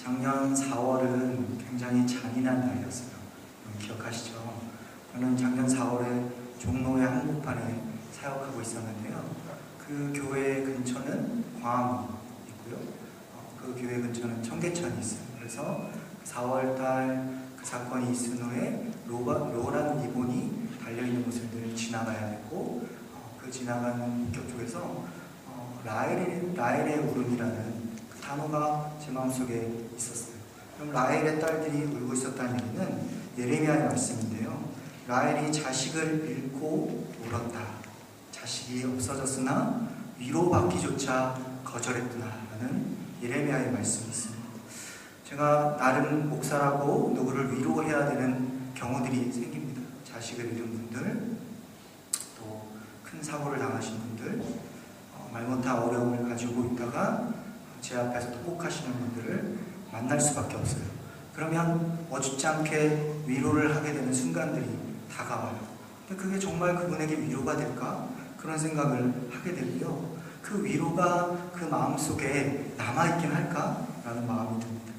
작년 4월은 굉장히 잔인한 날이었어요. 기억하시죠? 저는 작년 4월에 종로의 한복판에 사역하고 있었는데요. 그 교회 근처는 광화문 있고요. 그 교회 근처는 청계천이 있어요. 그래서 4월달 그 사건이 있은 후에 노란 리본이 달려있는 곳을 늘 지나가야 됐고, 그 지나가는 목격 쪽에서 라헬의 울음이라는 그 단어가 제 마음속에 있었어요. 그럼 라헬의 딸들이 울고 있었다는 얘기는 예레미야의 말씀인데요. 라헬이 자식을 잃고 울었다. 자식이 없어졌으나 위로받기조차 거절했구나라는 예레미야의 말씀이 있습니다. 제가 나름 목사라고 누구를 위로해야 되는 경우들이 생깁니다. 자식을 잃은 분들, 또 큰 사고를 당하신 분들, 말 못할 어려움을 가지고 있다가 제 앞에서 통곡하시는 분들을 만날 수밖에 없어요. 그러면 어줍지 않게 위로를 하게 되는 순간들이 다가와요. 근데 그게 정말 그분에게 위로가 될까? 그런 생각을 하게 되고요. 그 위로가 그 마음속에 남아있긴 할까? 라는 마음이 듭니다.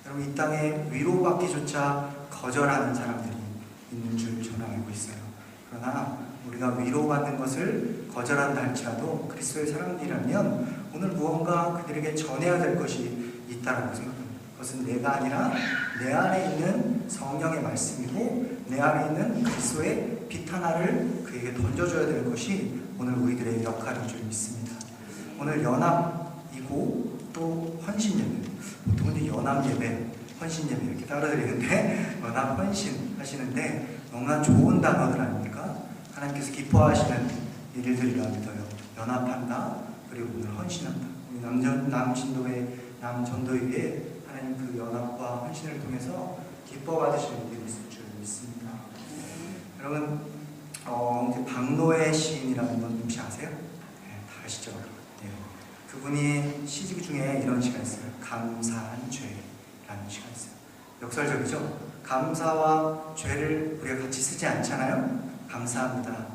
여러분, 이 땅에 위로받기조차 거절하는 사람들이 있는 줄 저는 알고 있어요. 그러나 우리가 위로받는 것을 거절한다 할지라도 그리스도의 사람들이라면 오늘 무언가 그들에게 전해야 될 것이 있다고 생각합니다. 그것은 내가 아니라 내 안에 있는 성령의 말씀이고 내 안에 있는 그리스도의 빛 하나를 그에게 던져줘야 될 것이 오늘 우리들의 역할인 줄 믿습니다. 오늘 연합이고 또 헌신 예배, 보통은 연합 예배, 헌신 예배 이렇게 따라드리는데 연합 헌신 하시는데 너무나 좋은 단어들 아닙니까? 하나님께서 기뻐하시는 일들이라 믿어요. 연합한다, 그리고 오늘 헌신한다. 우리 남전도회에 하나님 그 연합과 헌신을 통해서 기뻐받으시는 일이 있을 줄 믿습니다. 여러분, 이제 박노해 시인이라는 분 혹시 아세요? 네, 다 아시죠? 네. 그분이 시 중에 이런 시가 있어요. 감사한 죄라는 시가 있어요. 역설적이죠? 감사와 죄를 우리가 같이 쓰지 않잖아요? 감사합니다.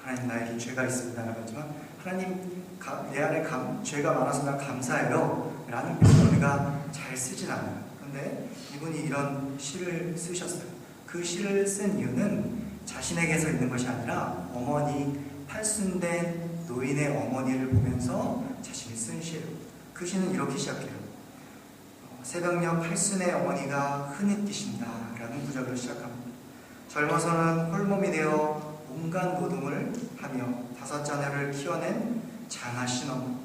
하나님, 나에게 죄가 있습니다. 라고 하지만 하나님, 내 안에 죄가 많아서 난 감사해요 라는 표현을 우리가 잘 쓰진 않아요. 그런데 이분이 이런 시를 쓰셨어요. 그 시를 쓴 이유는 자신에게서 있는 것이 아니라 어머니, 팔순된 노인의 어머니를 보면서 자신이 쓴 시예요. 그 시는 이렇게 시작해요. 새벽녘 팔순의 어머니가 흐느끼신다 라는 구절로 시작합니다. 젊어서는 홀몸이 되어 온갖 노동을 하며 5 자녀를 키워낸 장하신 어머니,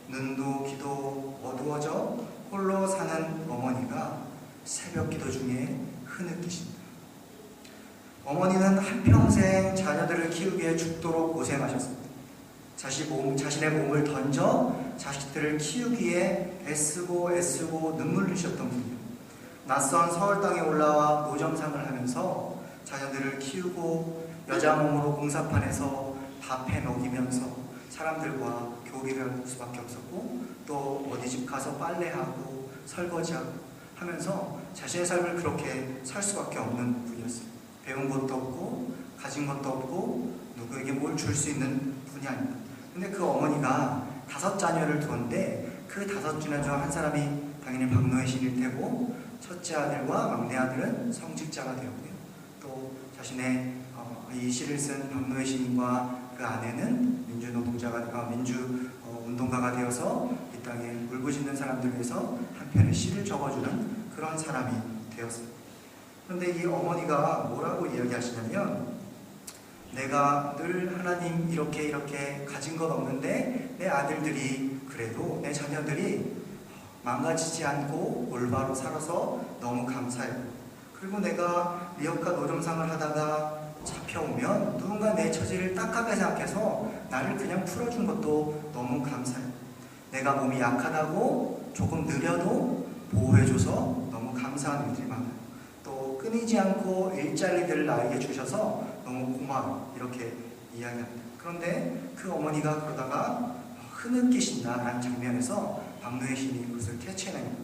눈도 귀도 어두워져 홀로 사는 어머니가 새벽 기도 중에 흐느끼신다. 어머니는 한평생 자녀들을 키우기에 죽도록 고생하셨습니다. 자신의 몸을 던져 자식들을 키우기에 애쓰고 눈물 흘리셨던 분이요. 낯선 서울 땅에 올라와 노점상을 하면서 자녀들을 키우고 여자 몸으로 공사판에서 밥해 먹이면서 사람들과 교류를 할 수밖에 없었고 또 어디 집 가서 빨래하고 설거지하고 하면서 자신의 삶을 그렇게 살 수밖에 없는 분이었어요. 배운 것도 없고 가진 것도 없고 누구에게 뭘 줄 수 있는 분이 아닙니다. 근데 그 어머니가 5 자녀를 두었는데 그 5 자녀 중 한 사람이 당연히 박노해 시인일 테고 첫째 아들과 막내 아들은 성직자가 되었고요. 또 자신의 이 시를 쓴 박노해 시인과 그 아내는 민주운동가가 되어서 이 땅에 울부짖는 사람들 위해서 한 편의 시를 적어주는 그런 사람이 되었습니다. 그런데 이 어머니가 뭐라고 이야기하시냐면 내가 늘 하나님 이렇게 가진 것 없는데 내 아들들이 그래도 내 자녀들이 망가지지 않고 올바로 살아서 너무 감사해요. 그리고 내가 미역과 노점상을 하다가 잡혀오면 누군가 내 처지를 딱하게 생각해서 나를 그냥 풀어준 것도 너무 감사해요. 내가 몸이 약하다고 조금 느려도 보호해줘서 너무 감사한 일들이 많아요. 또 끊이지 않고 일자리들을 나에게 주셔서 너무 고마워요. 이렇게 이야기합니다. 그런데 그 어머니가 그러다가 흐느끼신다라는 장면에서 박노해 시인이 그것을 캐치해냅니다.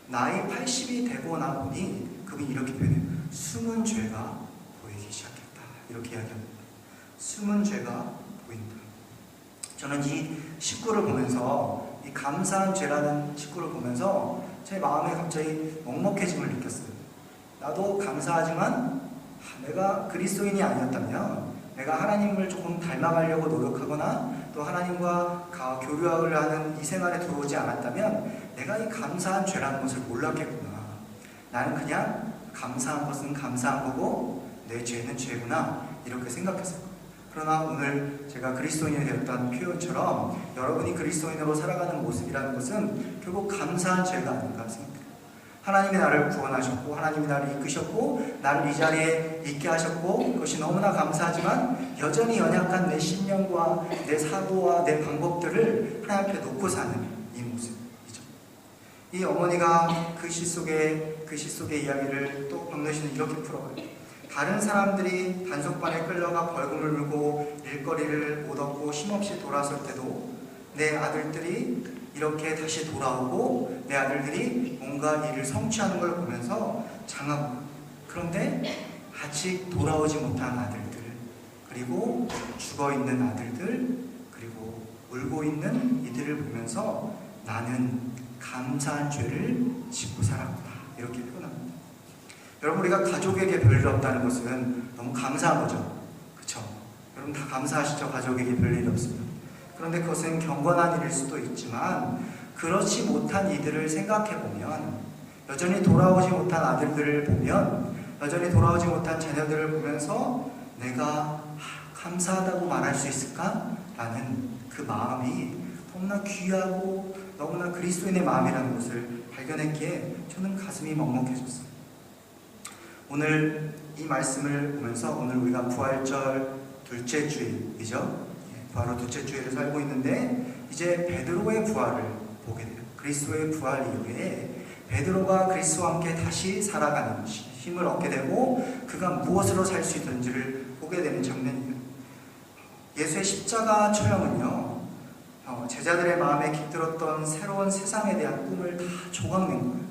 나이 80이 되고 나 보니 그분이 이렇게 표현해요. 숨은 죄가 보이기 시작했다. 이렇게 이야기합니다. 숨은 죄가 보인다. 저는 이 19를 보면서 이 감사한 죄라는 19를 보면서 제 마음에 갑자기 먹먹해짐을 느꼈어요. 나도 감사하지만 내가 그리스도인이 아니었다면, 내가 하나님을 조금 닮아가려고 노력하거나 또 하나님과 교류를 하는 이 생활에 들어오지 않았다면 내가 이 감사한 죄라는 것을 몰랐겠구나. 나는 그냥 감사한 것은 감사한 거고 내 죄는 죄구나, 이렇게 생각했어요. 그러나 오늘 제가 그리스도인이 되었다는 표현처럼 여러분이 그리스도인으로 살아가는 모습이라는 것은 결국 감사한 죄가 아닌가 생각해요. 하나님이 나를 구원하셨고 하나님이 나를 이끄셨고 나를 이 자리에 있게 하셨고, 그것이 너무나 감사하지만 여전히 연약한 내 신념과 내 사고와 내 방법들을 하나님 앞에 놓고 사는 이 모습이죠. 이 어머니가 그 시 속의 이야기를 또 박노신은 이렇게 풀어가요. 다른 사람들이 단속반에 끌려가 벌금을 물고 일거리를 못 얻고 힘없이 돌아설 때도 내 아들들이 이렇게 다시 돌아오고 내 아들들이 뭔가 일을 성취하는 걸 보면서 장하고, 그런데 아직 돌아오지 못한 아들들, 그리고 죽어있는 아들들, 그리고 울고 있는 이들을 보면서 나는 감사한 죄를 짓고 살았구나, 이렇게 표현합니다. 여러분, 우리가 가족에게 별일 없다는 것은 너무 감사한 거죠. 그렇죠? 여러분 다 감사하시죠? 가족에게 별일이 없습니다. 그런데 그것은 경건한 일일 수도 있지만 그렇지 못한 이들을 생각해보면, 여전히 돌아오지 못한 아들들을 보면, 여전히 돌아오지 못한 자녀들을 보면서 내가 감사하다고 말할 수 있을까? 라는 그 마음이 너무나 귀하고 너무나 그리스도인의 마음이라는 것을 발견했기에 저는 가슴이 먹먹해졌어요. 오늘 이 말씀을 보면서 오늘 우리가 부활절 둘째 주일이죠. 부활 후 둘째 주일을 살고 있는데 이제 베드로의 부활을 보게 돼요. 그리스도의 부활 이후에 베드로가 그리스도와 함께 다시 살아가는 힘을 얻게 되고 그가 무엇으로 살 수 있는지를 보게 되는 장면이에요. 예수의 십자가 처형은요, 제자들의 마음에 깃들었던 새로운 세상에 대한 꿈을 다 조각낸 거예요.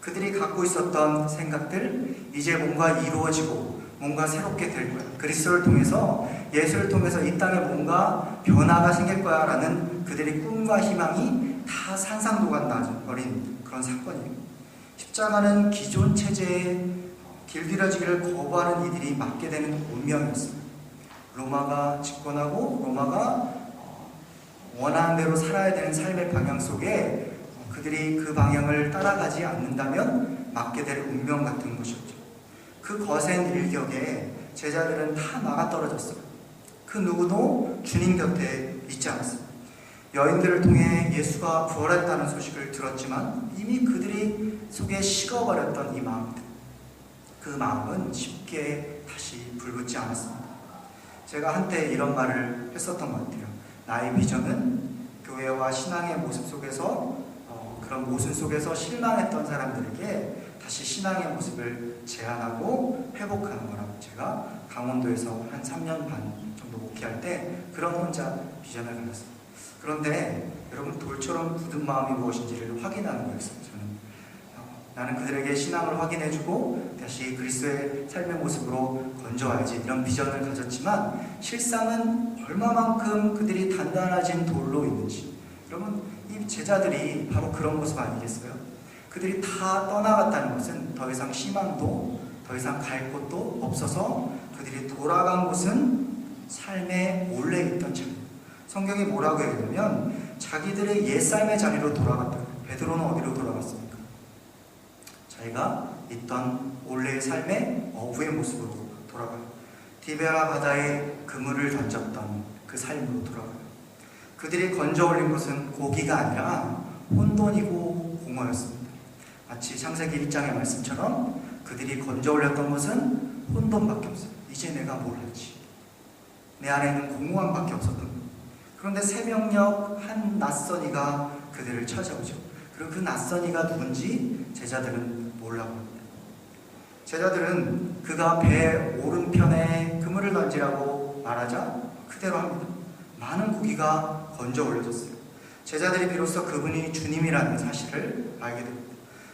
그들이 갖고 있었던 생각들, 이제 뭔가 이루어지고 뭔가 새롭게 될 거야. 그리스도를 통해서, 예수를 통해서 이 땅에 뭔가 변화가 생길 거야 라는 그들의 꿈과 희망이 다 산산도가 나버린 그런 사건이에요. 십자가는 기존 체제에 길들여지기를 거부하는 이들이 맡게 되는 운명이었습니다. 로마가 집권하고 로마가 원하는 대로 살아야 되는 삶의 방향 속에 그들이 그 방향을 따라가지 않는다면 맡게 될 운명 같은 것이었죠. 그 거센 일격에 제자들은 다 나가떨어졌어요. 그 누구도 주님 곁에 있지 않았어요. 여인들을 통해 예수가 부활했다는 소식을 들었지만 이미 그들이 속에 식어버렸던 이 마음들, 그 마음은 쉽게 다시 불붙지 않았습니다. 제가 한때 이런 말을 했었던 것 같아요. 나의 비전은 교회와 신앙의 모습 속에서 그런 모순 속에서 실망했던 사람들에게 다시 신앙의 모습을 제안하고 회복하는 거라고, 제가 강원도에서 한 3년 반 정도 목회할 때 그런 혼자 비전을 가졌어요. 그런데 여러분, 돌처럼 굳은 마음이 무엇인지를 확인하는 거였어요. 저는 나는 그들에게 신앙을 확인해주고 다시 그리스도의 삶의 모습으로 건져와야지, 이런 비전을 가졌지만 실상은 얼마만큼 그들이 단단해진 돌로 있는지, 여러분, 이 제자들이 바로 그런 모습 아니겠어요? 그들이 다 떠나갔다는 것은 더 이상 희망도 더 이상 갈 곳도 없어서 그들이 돌아간 곳은 삶의 원래 있던 자리. 성경이 뭐라고 얘기하냐면 자기들의 옛삶의 자리로 돌아갔다. 베드로는 어디로 돌아갔습니까? 자기가 있던 원래의 삶의 어부의 모습으로 돌아가요. 디베라 바다에 그물을 던졌던 그 삶으로 돌아가요. 그들이 건져 올린 것은 고기가 아니라 혼돈이고 공허였습니다. 마치 창세기 1장의 말씀처럼 그들이 건져 올렸던 것은 혼돈밖에 없어요. 이제 내가 뭘 하지? 내 안에는 공허함밖에 없었던 거예요. 그런데 새벽녘 한 낯선 이가 그들을 찾아오죠. 그리고 그 낯선 이가 누군지 제자들은 몰라고 합니다. 제자들은 그가 배 오른편에 그물을 던지라고 말하자 그대로 합니다. 많은 고기가 건져 올려졌어요. 제자들이 비로소 그분이 주님이라는 사실을 알게 됩니다.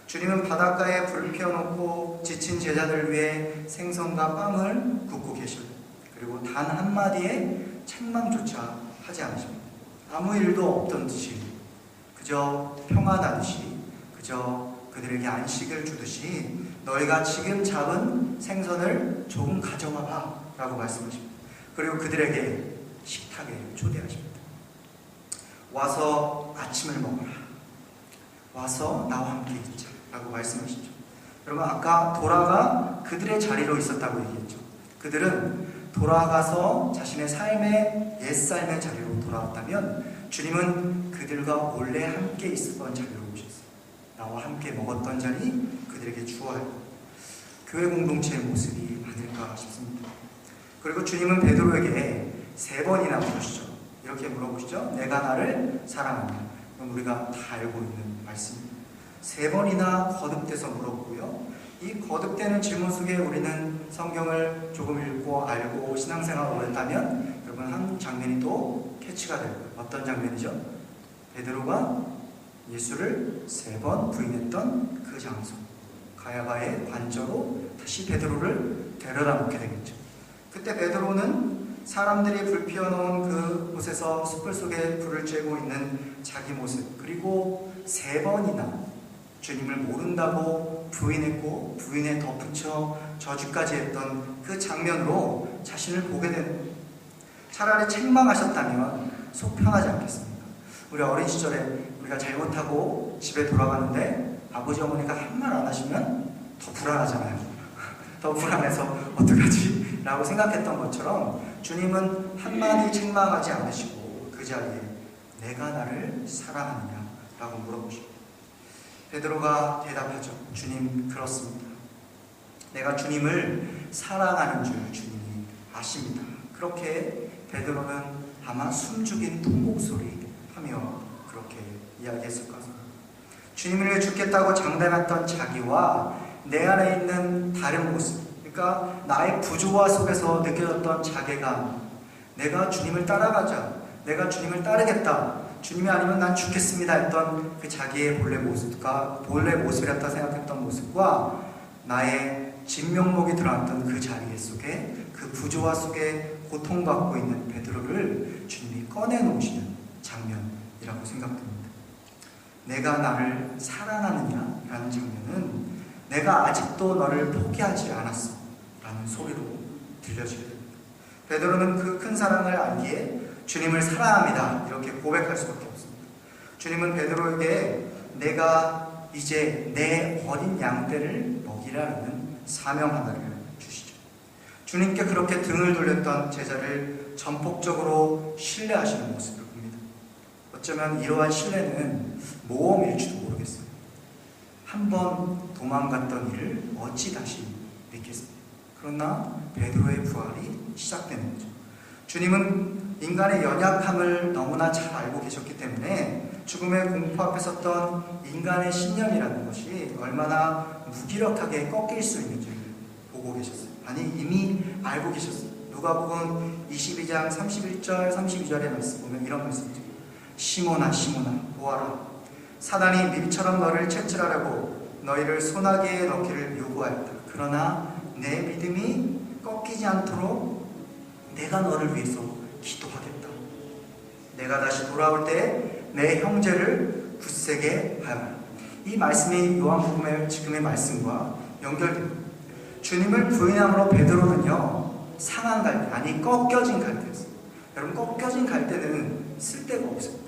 주님은 바닷가에 불을 피워놓고 지친 제자들 위해 생선과 빵을 굽고 계십니다. 그리고 단 한마디의 책망조차 하지 않으십니다. 아무 일도 없던 듯이, 그저 평안하듯이, 그저 그들에게 안식을 주듯이 너희가 지금 잡은 생선을 조금 가져와봐 라고 말씀하십니다. 그리고 그들에게 식탁에 초대하십니다. 와서 아침을 먹어라. 와서 나와 함께 있자 라고 말씀하시죠. 여러분, 아까 돌아가 그들의 자리로 있었다고 얘기했죠. 그들은 돌아가서 자신의 삶의 옛삶의 자리로 돌아왔다면 주님은 그들과 원래 함께 있었던 자리로 오셨어요. 나와 함께 먹었던 자리 그들에게 주어야 교회 공동체의 모습이 아닐까 싶습니다. 그리고 주님은 베드로에게 3번이나 물으시죠. 이렇게 물어보시죠. 내가 나를 사랑하냐? 그럼 우리가 다 알고 있는 말씀입니다. 3번이나 거듭돼서 물어보고요. 이 거듭되는 질문 속에 우리는 성경을 조금 읽고 알고 신앙생활을 오래 했다면 여러분 한 장면이 또 캐치가 될 거예요. 어떤 장면이죠? 베드로가 예수를 3번 부인했던 그 장소, 가야바의 관저로 다시 베드로를 데려다 놓게 되겠죠. 그때 베드로는 사람들이 불 피워놓은 그 곳에서 숯불 속에 불을 쬐고 있는 자기 모습, 그리고 3번이나 주님을 모른다고 부인했고 부인에 덧붙여 저주까지 했던 그 장면으로 자신을 보게 되는, 차라리 책망하셨다면 속 편하지 않겠습니까? 우리 어린 시절에 우리가 잘못하고 집에 돌아가는데 아버지 어머니가 한 말 안 하시면 더 불안하잖아요. 더 불안해서 어떡하지? 라고 생각했던 것처럼 주님은 한마디 책망하지 않으시고 그 자리에 내가 나를 사랑하느냐? 라고 물어보십니다. 베드로가 대답하죠. 주님, 그렇습니다. 내가 주님을 사랑하는 줄 주님이 아십니다. 그렇게 베드로는 아마 숨죽인 통곡소리 하며 그렇게 이야기했을 것 같습니다. 주님을 위해 죽겠다고 장담했던 자기와 내 안에 있는 다른 모습, 그러니까 나의 부조화 속에서 느껴졌던 자괴감, 내가 주님을 따라가자, 내가 주님을 따르겠다, 주님이 아니면 난 죽겠습니다 했던 그 자기의 본래 모습이었다 생각했던 모습과 나의 진면목이 드러났던 그 자리 속에, 그 부조화 속에 고통받고 있는 베드로를 주님이 꺼내놓으시는 장면이라고 생각됩니다. 내가 나를 사랑하느냐? 라는 장면은 내가 아직도 너를 포기하지 않았어 라는 소리로 들려지게 됩니다. 베드로는 그 큰 사랑을 알기에 주님을 사랑합니다 이렇게 고백할 수밖에 없습니다. 주님은 베드로에게 내가 이제 내 어린 양떼를 먹이라는 사명 하나를 주시죠. 주님께 그렇게 등을 돌렸던 제자를 전폭적으로 신뢰하시는 모습을 봅니다. 어쩌면 이러한 신뢰는 모험일지도 모르겠어요. 한번 도망갔던 이를 어찌 다시 믿겠습니까? 그러나 베드로의 부활이 시작되는 거죠. 주님은 인간의 연약함을 너무나 잘 알고 계셨기 때문에 죽음의 공포 앞에 섰던 인간의 신념이라는 것이 얼마나 무기력하게 꺾일 수 있는지를 보고 계셨어요. 아니, 이미 알고 계셨어요. 누가복음 22장 31절 32절의 말씀 보면 이런 말씀이죠. 시몬아 시몬아 보아라, 사단이 밀처럼 너를 채찍하려고 너희를 소나기에 넣기를 요구하였다. 그러나 내 믿음이 꺾이지 않도록 내가 너를 위해서 기도하겠다. 내가 다시 돌아올 때 내 형제를 굳세게 하여라. 이 말씀이 요한복음의 지금의 말씀과 연결됩니다. 주님을 부인함으로 베드로는요, 상한 갈대, 아니 꺾여진 갈대였어요. 여러분, 꺾여진 갈대는 쓸데가 없습니다.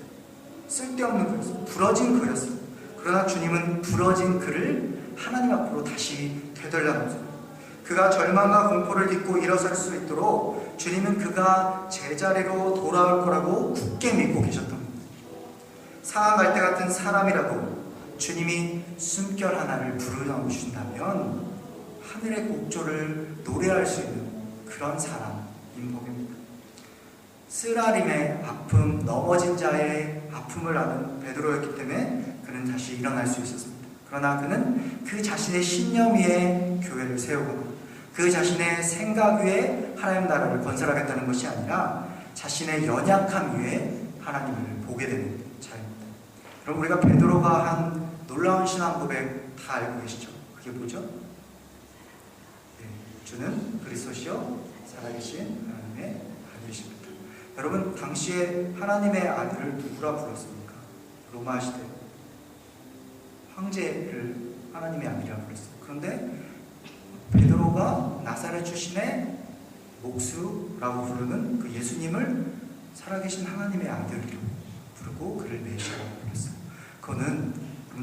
쓸데없는 글이었어요. 부러진 글이었어요. 그러나 주님은 부러진 글을 하나님 앞으로 다시 되돌려놓으세요. 그가 절망과 공포를 딛고 일어설 수 있도록 주님은 그가 제자리로 돌아올 거라고 굳게 믿고 계셨던 겁니다. 상한 갈대 같은 사람이라도 주님이 숨결 하나를 불어넣으신다면 하늘의 곡조를 노래할 수 있는 그런 사람인 법입니다. 쓰라림의 아픔, 넘어진 자의 아픔을 아는 베드로였기 때문에 그는 다시 일어날 수 있었습니다. 그러나 그는 그 자신의 신념 위에 교회를 세우거나 그 자신의 생각 위에 하나님 나라를 건설하겠다는 것이 아니라 자신의 연약함 위에 하나님을 보게 되는 자입니다. 그럼 우리가 베드로가 한 놀라운 신앙 고백 다 알고 계시죠? 그게 뭐죠? 네, 주는 그리스도시요 살아계신 하나님의 아들이십니다. 여러분, 당시에 하나님의 아들을 누구라 불렀습니까? 로마 시대 황제를 하나님의 아들이라고 그랬어요. 그런데 베드로가 나사렛 출신의 목수라고 부르는 그 예수님을 살아계신 하나님의 아들로 부르고 그를 메시아라고 불렀어요. 그거는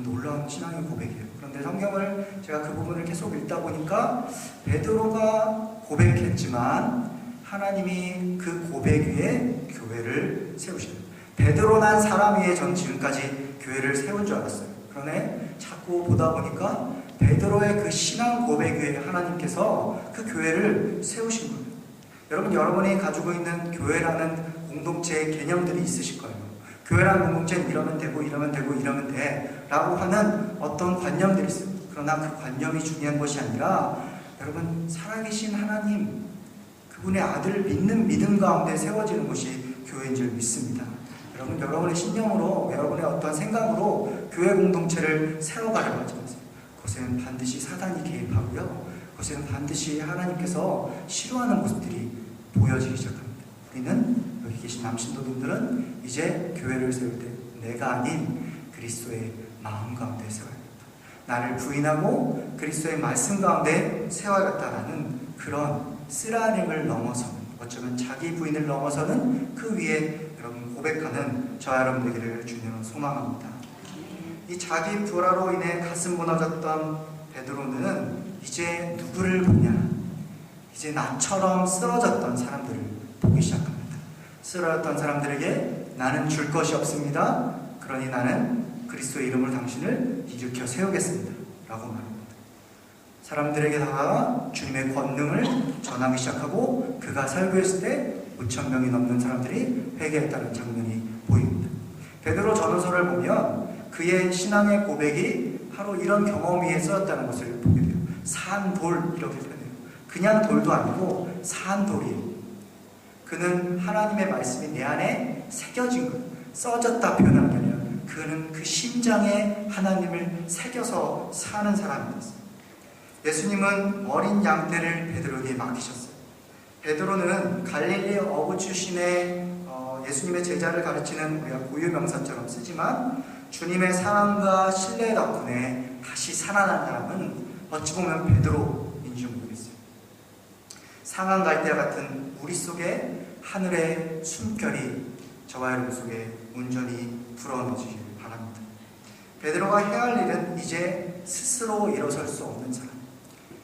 놀라운 신앙의 고백이에요. 그런데 성경을 제가 그 부분을 계속 읽다 보니까 베드로가 고백했지만 하나님이 그 고백 위에 교회를 세우셔요. 베드로란 사람 위에 전 지금까지 교회를 세운 줄 알았어요. 그러네 자꾸 보다 보니까 베드로의 그 신앙 고백 위에 하나님께서 그 교회를 세우신 거예요. 여러분, 여러분이 가지고 있는 교회라는 공동체의 개념들이 있으실 거예요. 교회라는 공동체는 이러면 되고 이러면 되고 이러면 돼 라고 하는 어떤 관념들이 있어요. 그러나 그 관념이 중요한 것이 아니라 여러분, 살아계신 하나님, 그분의 아들을 믿는 믿음 가운데 세워지는 것이 교회인 줄 믿습니다. 여러분, 여러분의 신념으로, 여러분의 어떤 생각으로 교회 공동체를 세워가려고 하지 마세요. 그것은 반드시 사단이 개입하고요. 그것은 반드시 하나님께서 싫어하는 모습들이 보여지기 시작합니다. 우리는 여기 계신 남신도분들은 이제 교회를 세울 때 내가 아닌 그리스도의 마음 가운데 세워야 합니다. 나를 부인하고 그리스도의 말씀 가운데 세워야겠다라는 그런 쓰라림을 넘어서는, 어쩌면 자기 부인을 넘어서는 그 위에 여러분 고백하는 저와 여러분 되기를 주님은 소망합니다. 이 자기 불화로 인해 가슴 무너졌던 베드로는 이제 누구를 보냐? 이제 나처럼 쓰러졌던 사람들을 보기 시작합니다. 쓰러졌던 사람들에게 나는 줄 것이 없습니다. 그러니 나는 그리스도의 이름으로 당신을 일으켜 세우겠습니다. 라고 말합니다. 사람들에게 다가가 주님의 권능을 전하기 시작하고 그가 살고 있을 때 5,000명이 넘는 사람들이 회개했다는 장면이 보입니다. 베드로 전후서를 보면 그의 신앙의 고백이 바로 이런 경험 위에 쓰였다는 것을 보게 돼요. 산돌 이렇게 표현해요. 그냥 돌도 아니고 산돌이에요. 그는 하나님의 말씀이 내 안에 새겨진 것, 써졌다 표현하는 게 아니라 그는 그 심장에 하나님을 새겨서 사는 사람이었어요. 예수님은 어린 양떼를 베드로에게 맡기셨어요. 베드로는 갈릴리 어부 출신의 예수님의 제자를 가르치는 우리가 고유 명사처럼 쓰지만 주님의 사랑과 신뢰 덕분에 다시 살아난 사람은 어찌 보면 베드로인지 모르겠어요. 상한 갈대와 같은 우리 속에 하늘의 숨결이 저와 여러분 속에 온전히 불어넣어지길 바랍니다. 베드로가 해야 할 일은 이제 스스로 일어설 수 없는 사람,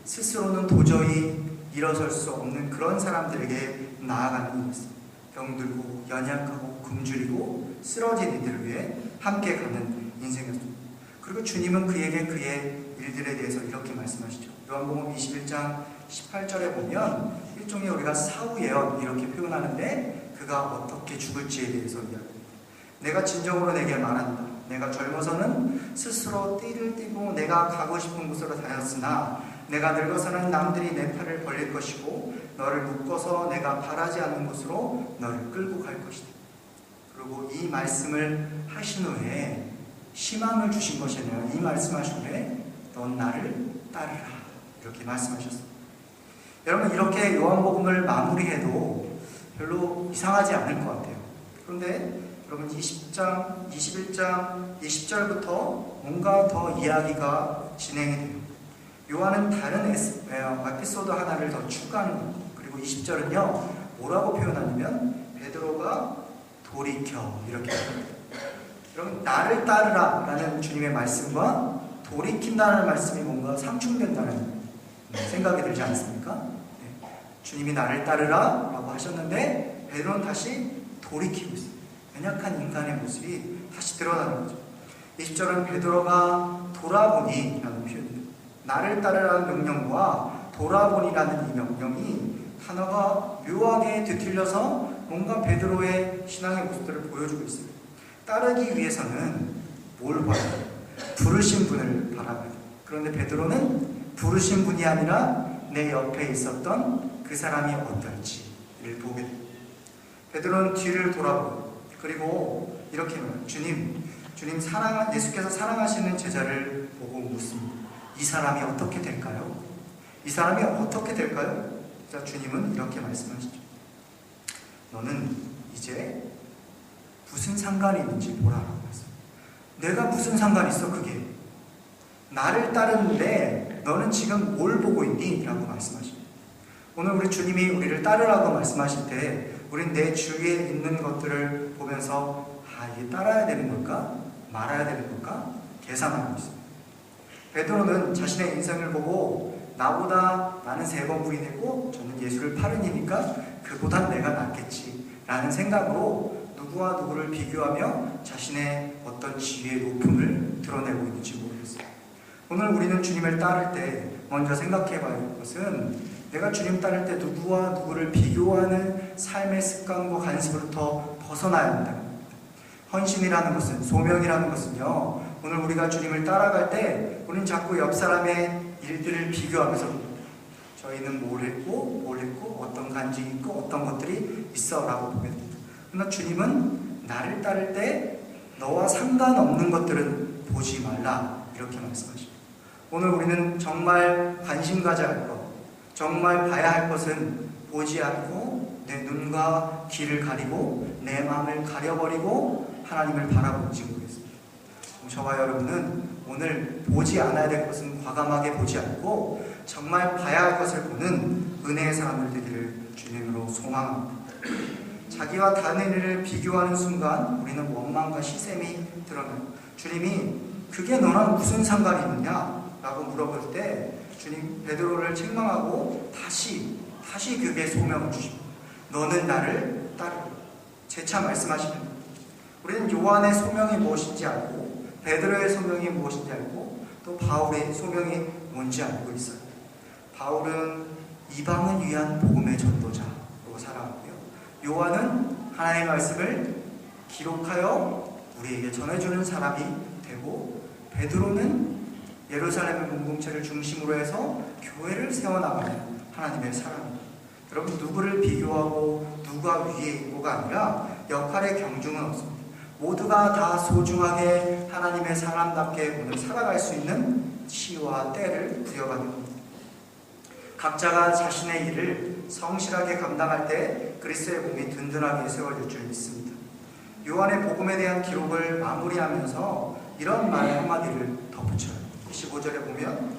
스스로는 도저히 일어설 수 없는 그런 사람들에게 나아가는 일이었습니다. 병들고 연약하고 굶주리고 쓰러진 이들을 위해 함께 가는 인생이었습니다. 그리고 주님은 그에게 그의 일들에 대해서 이렇게 말씀하시죠. 요한복음 21장 18절에 보면 일종의 우리가 사후예언 이렇게 표현하는데 그가 어떻게 죽을지에 대해서 이야기합니다. 내가 진정으로 내게 말한다. 내가 젊어서는 스스로 띠를 띠고 내가 가고 싶은 곳으로 다녔으나 내가 늙어서는 남들이 내 팔을 벌릴 것이고 너를 묶어서 내가 바라지 않는 곳으로 너를 끌고 갈 것이다. 그리고 이 말씀을 하신 후에 희망을 주신 것이 아니라 이 말씀하신 후에 넌 나를 따르라 이렇게 말씀하셨습니다. 여러분, 이렇게 요한복음을 마무리해도 별로 이상하지 않을 것 같아요. 그런데 여러분 20장, 21장, 20절부터 뭔가 더 이야기가 진행이 돼요. 요한은 다른 에피소드 하나를 더 추가하는 겁니다. 그리고 20절은요 뭐라고 표현하냐면 베드로가 돌이켜 이렇게 표현합니다. 여러분, 나를 따르라 라는 주님의 말씀과 돌이킨다는 말씀이 뭔가 상충된다는 생각이 들지 않습니까? 네. 주님이 나를 따르라 라고 하셨는데 베드로는 다시 돌이키고 있어요. 연약한 인간의 모습이 다시 드러나는 거죠. 20절은 베드로가 돌아보니 라는 표현입니다. 나를 따르라는 명령과 돌아보니라는 이 명령이 단어가 묘하게 뒤틀려서 뭔가 베드로의 신앙의 모습들을 보여주고 있어요. 따르기 위해서는 뭘 봐야 돼요? 부르신 분을 바라봐야 돼요. 그런데 베드로는 부르신 분이 아니라 내 옆에 있었던 그 사람이 어떨지를 보게 돼요. 베드로는 뒤를 돌아보고 그리고 이렇게 말해요. 주님 예수께서 사랑하시는 제자를 보고 묻습니다. 이 사람이 어떻게 될까요? 이 사람이 어떻게 될까요? 자, 주님은 이렇게 말씀하시죠. 너는 이제 무슨 상관이 있는지 보라라고 했어요. 내가 무슨 상관이 있어 그게? 나를 따르는데 너는 지금 뭘 보고 있니? 라고 말씀하십니다. 오늘 우리 주님이 우리를 따르라고 말씀하실 때 우린 내 주위에 있는 것들을 보면서 이게 따라야 되는 걸까? 말아야 되는 걸까? 계산하고 있습니다. 베드로는 자신의 인생을 보고 나는 3번 부인했고 저는 예수를 8인이니까 그보단 내가 낫겠지 라는 생각으로 누구와 누구를 비교하며 자신의 어떤 지위의 높음을 드러내고 있는지 모르겠어요. 오늘 우리는 주님을 따를 때 먼저 생각해 봐야 할 것은 내가 주님 따를 때 누구와 누구를 비교하는 삶의 습관과 관습으로부터 벗어나야 한다. 헌신이라는 것은, 소명이라는 것은요, 오늘 우리가 주님을 따라갈 때 우리는 자꾸 옆 사람의 일들을 비교하면서 저희는 뭘 했고 어떤 간증이 있고 어떤 것들이 있어 라고 보게 됩니다. 그러나 주님은 나를 따를 때 너와 상관없는 것들은 보지 말라 이렇게 말씀하십니다. 오늘 우리는 정말 관심 가져야 할 것, 정말 봐야 할 것은 보지 않고 내 눈과 귀를 가리고 내 마음을 가려버리고 하나님을 바라보지 모르겠습니다. 저와 여러분은 오늘 보지 않아야 될 것은 과감하게 보지 않고 정말 봐야 할 것을 보는 은혜의 사람들 되기를 주님으로 소망합니다. 자기와 다른 이를 비교하는 순간 우리는 원망과 시샘이 드러나요. 주님이 그게 너랑 무슨 상관이 있느냐? 라고 물어볼 때 주님 베드로를 책망하고 다시 그게 소명을 주십니다. 너는 나를 따르라. 재차 말씀하십니다. 우리는 요한의 소명이 무엇인지 알고 베드로의 소명이 무엇인지 알고 또 바울의 소명이 뭔지 알고 있어요. 바울은 이방을 위한 복음의 전도자로 살아왔고요. 요한은 하나님의 말씀을 기록하여 우리에게 전해주는 사람이 되고 베드로는 예루살렘의 공동체를 중심으로 해서 교회를 세워나가는 하나님의 사람입니다. 여러분 누구를 비교하고 누가 위에 있고가 아니라 역할의 경중은 없습니다. 모두가 다 소중하게 하나님의 사람답게 오늘 살아갈 수 있는 시와 때를 부여받는 겁니다. 각자가 자신의 일을 성실하게 감당할 때 그리스도의 몸이 든든하게 세워질 줄 믿습니다. 요한의 복음에 대한 기록을 마무리하면서 이런 말 한마디를 덧붙여요. 15절에 보면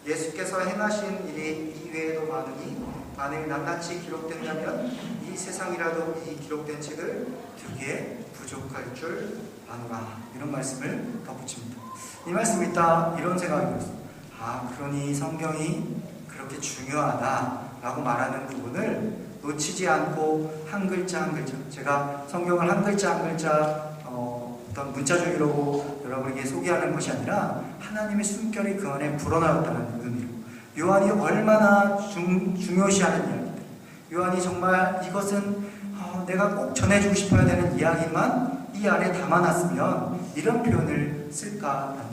예수께서 행하신 일이 이외에도 많으니 만일 낱낱이 기록된다면 이 세상이라도 이 기록된 책을 두기에 부족할 줄 아노라. 이런 말씀을 덧붙입니다. 이 말씀 있다 이런 생각이 들었어요. 그러니 성경이 그렇게 중요하다라고 말하는 부분을 놓치지 않고 한 글자 한 글자, 제가 성경을 한 글자 한 글자 어떤 문자적으로 여러분에게 소개하는 것이 아니라 하나님의 숨결이 그 안에 불어나왔다는 의미로 요한이 얼마나 중요시하는 이야기들, 요한이 정말 이것은 내가 꼭 전해주고 싶어야 되는 이야기만 이 안에 담아놨으면 이런 표현을 쓸까